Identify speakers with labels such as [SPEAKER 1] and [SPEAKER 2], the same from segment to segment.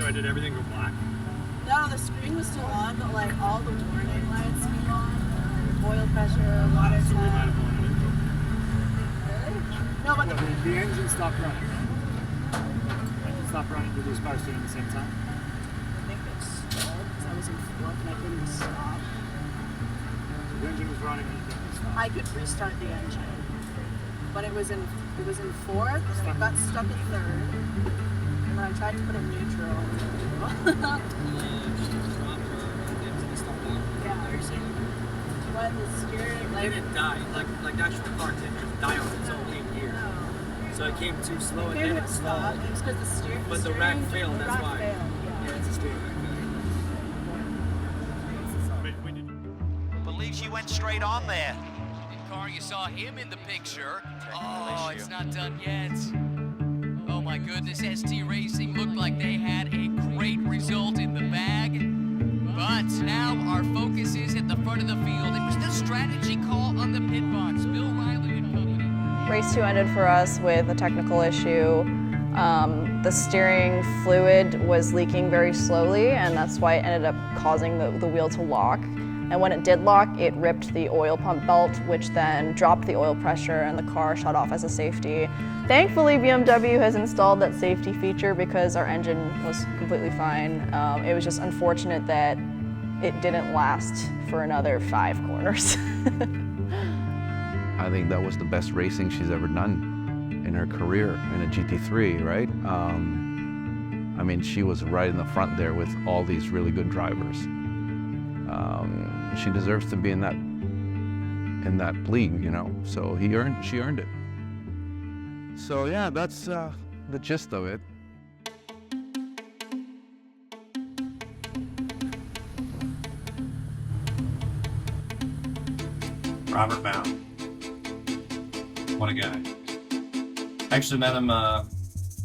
[SPEAKER 1] I did everything go black?
[SPEAKER 2] No, the screen was still on, but like all the warning lights came on. Oil pressure, water
[SPEAKER 1] So we might
[SPEAKER 2] temp.
[SPEAKER 1] have blown it.
[SPEAKER 2] Really? No, but
[SPEAKER 1] The engine stopped running. Engine stopped running. Did those cars doing at the same time?
[SPEAKER 2] I think it stalled because I was in fourth and I couldn't stop.
[SPEAKER 1] The engine was running and you couldn't stop.
[SPEAKER 2] I could restart the engine, but it was in fourth, and then it got stuck in third, and then I tried to put it in neutral. Yeah. When the steering,
[SPEAKER 3] It didn't die. Like the actual car didn't just die on its own in gear. So it came too slow and then it stalled.
[SPEAKER 2] It was because the steering.
[SPEAKER 3] But the rack failed, that's why.
[SPEAKER 2] Failed,
[SPEAKER 3] Yeah, it's a steering rack failure.
[SPEAKER 4] Believes you went straight on there.
[SPEAKER 5] Car, you saw him in the picture. Oh, it's not done yet. Oh my goodness, ST Racing looked like they had a great result in the bag. But now our focus is at the front of the field. It was the strategy call on the pit box. Bill Riley and company.
[SPEAKER 6] Race 2 ended for us with a technical issue. The steering fluid was leaking very slowly, and that's why it ended up causing the wheel to lock. And when it did lock, it ripped the oil pump belt, which then dropped the oil pressure and the car shut off as a safety. Thankfully, BMW has installed that safety feature because our engine was completely fine. It was just unfortunate that it didn't last for another 5 corners.
[SPEAKER 7] I think that was the best racing she's ever done in her career in a GT3, right? I mean, she was right in the front there with all these really good drivers. She deserves to be in that league, you know. So she earned it. So yeah, that's the gist of it.
[SPEAKER 8] Robert Bound. What a guy. Actually met him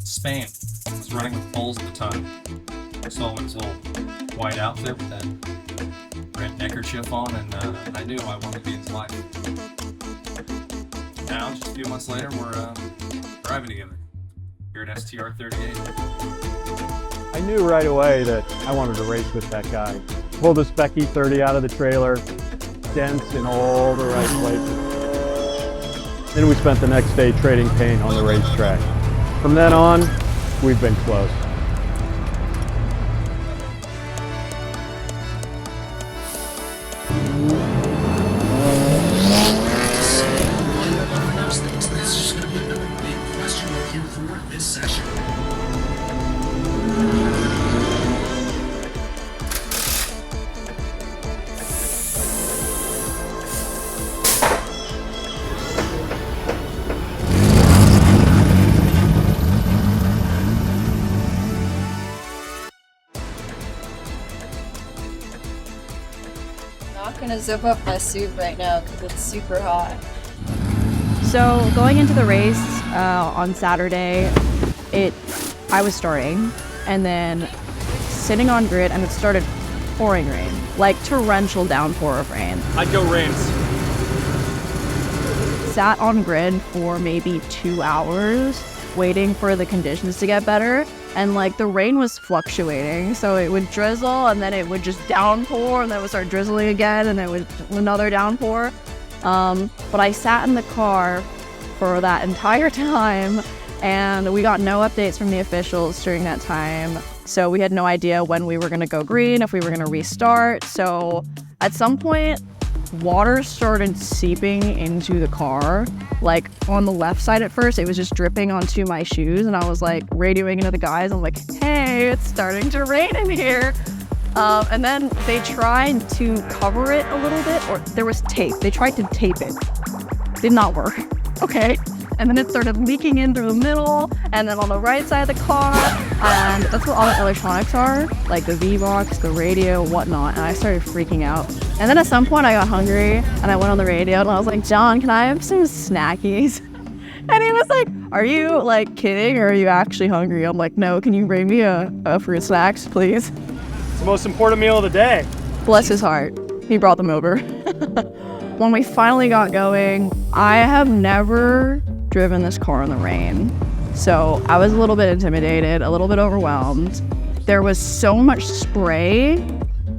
[SPEAKER 8] Spain. He was running with Poles at the time. I saw him in his little white outfit with that red neckerchief on, and I knew I wanted to be his wife. Now, just a few months later, we're driving together here at STR38.
[SPEAKER 9] I knew right away that I wanted to race with that guy. Pulled a Spec E30 out of the trailer, dents in all the right places. Then we spent the next day trading paint on the racetrack. From then on, we've been close.
[SPEAKER 10] I'm not gonna zip up my suit right now because it's super hot.
[SPEAKER 6] So going into the race on Saturday, I was starting, and then sitting on grid, and it started pouring rain, like torrential downpour of rain.
[SPEAKER 1] I'd go Rams.
[SPEAKER 6] Sat on grid for maybe 2 hours, waiting for the conditions to get better, and like the rain was fluctuating, so it would drizzle, and then it would just downpour, and then it would start drizzling again, and then it would another downpour. But I sat in the car for that entire time, and we got no updates from the officials during that time. So we had no idea when we were gonna go green, if we were gonna restart. So at some point, water started seeping into the car. Like on the left side at first, it was just dripping onto my shoes, and I was like radioing into the guys. I'm like, hey, it's starting to rain in here. And then they tried to cover it a little bit, or there was tape. They tried to tape it. Did not work. Okay. And then it started leaking in through the middle, and then on the right side of the car, and that's what all the electronics are, like the V-Box, the radio, whatnot, and I started freaking out. And then at some point I got hungry, and I went on the radio, and I was like, John, can I have some snackies? And he was like, are you like kidding, or are you actually hungry? I'm like, no, can you bring me a fruit snacks, please?
[SPEAKER 1] It's the most important meal of the day.
[SPEAKER 6] Bless his heart, he brought them over. When we finally got going, I have never driven this car in the rain. So I was a little bit intimidated, a little bit overwhelmed. there was so much spray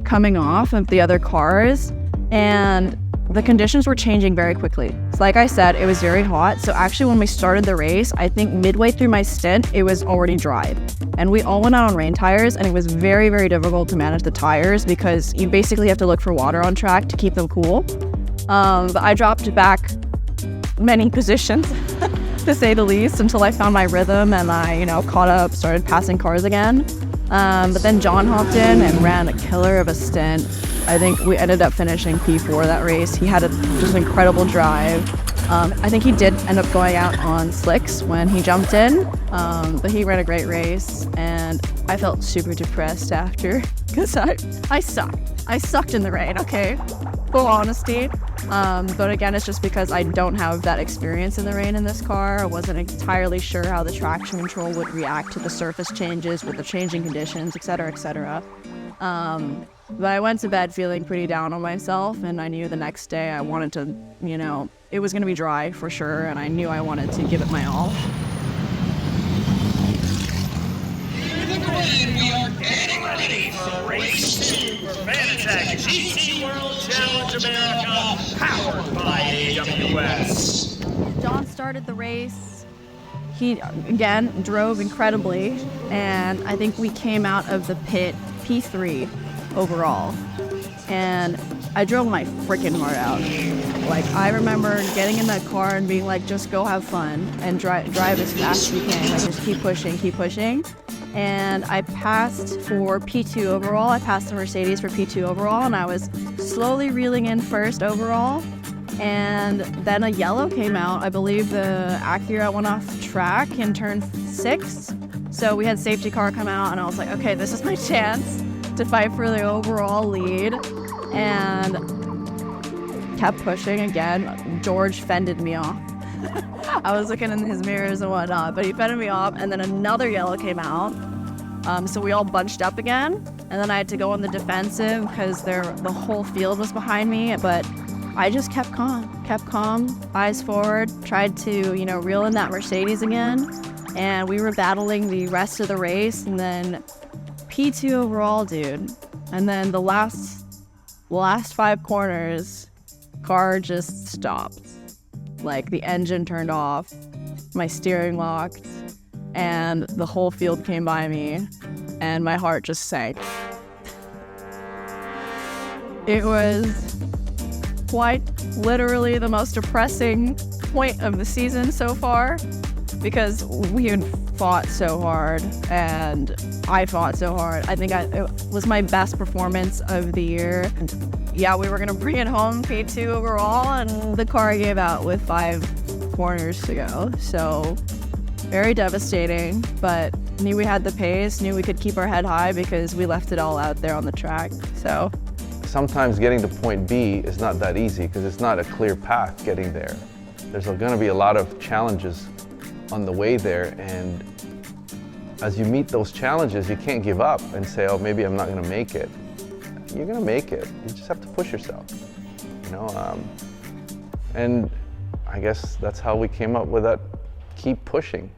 [SPEAKER 6] coming off of the other cars, and the conditions were changing very quickly. So like I said, it was very hot. So actually when we started the race, I think midway through my stint, it was already dry. And we all went out on rain tires, and it was very, very difficult to manage the tires because you basically have to look for water on track to keep them cool. But I dropped back many positions, to say the least, until I found my rhythm and I, caught up, started passing cars again. But then John hopped in and ran a killer of a stint. I think we ended up finishing P4 that race. He had just an incredible drive. I think he did end up going out on slicks when he jumped in, but he ran a great race, and I felt super depressed after because I sucked. I sucked in the rain, okay? Full honesty. But again, it's just because I don't have that experience in the rain in this car. I wasn't entirely sure how the traction control would react to the surface changes with the changing conditions, etc., etc. But I went to bed feeling pretty down on myself, and I knew the next day I wanted to, it was going to be dry for sure, and I knew I wanted to give it my all.
[SPEAKER 11] We are getting ready for race 2 for Fanatec GT World Challenge America, powered by AWS.
[SPEAKER 6] John started the race. He, again, drove incredibly, and I think we came out of the pit P3 overall. And I drove my freaking heart out. Like, I remember getting in that car and being like, just go have fun and drive as fast as you can. Like, just keep pushing, keep pushing. And I passed for P2 overall. I passed the Mercedes for P2 overall, and I was slowly reeling in first overall. And then a yellow came out. I believe the Acura went off track in turn 6. So we had safety car come out, and I was like, okay, this is my chance to fight for the overall lead. And kept pushing again. George fended me off. I was looking in his mirrors and whatnot, but he fended me off, and then another yellow came out. So we all bunched up again, and then I had to go on the defensive because the whole field was behind me, but I just kept calm, eyes forward, tried to, reel in that Mercedes again, and we were battling the rest of the race, and then P2 overall, dude. And then the last 5 corners, car just stopped. Like, the engine turned off, my steering locked, and the whole field came by me, and my heart just sank. It was quite literally the most depressing point of the season so far, because we had fought so hard, and I fought so hard. I think it was my best performance of the year. And yeah, we were gonna bring it home P2 overall, and the car gave out with 5 corners to go. So very devastating, but knew we had the pace, knew we could keep our head high because we left it all out there on the track. So
[SPEAKER 7] sometimes getting to point B is not that easy because it's not a clear path getting there. There's gonna be a lot of challenges on the way there, and as you meet those challenges, you can't give up and say, oh, maybe I'm not gonna make it. You're gonna make it. You just have to push yourself, and I guess that's how we came up with that keep pushing.